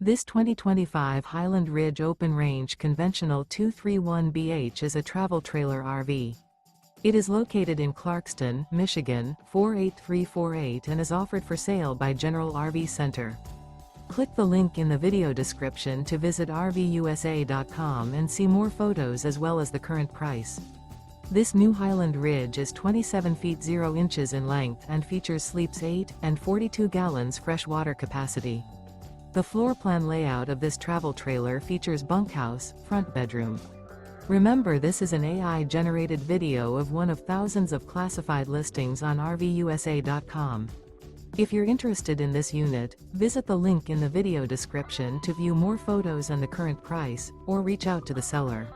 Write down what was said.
This 2025 Highland Ridge Open Range Conventional 231BH is a travel trailer RV. It is located in Clarkston, Michigan, 48348 and is offered for sale by General RV Center. Click the link in the video description to visit RVUSA.com and see more photos as well as the current price. This new Highland Ridge is 27 feet 0 inches in length and features sleeps 8 and 42 gallons fresh water capacity. The floor plan layout of this travel trailer features bunkhouse, front bedroom. Remember, this is an AI-generated video of one of thousands of classified listings on RVUSA.com. If you're interested in this unit, visit the link in the video description to view more photos and the current price, or reach out to the seller.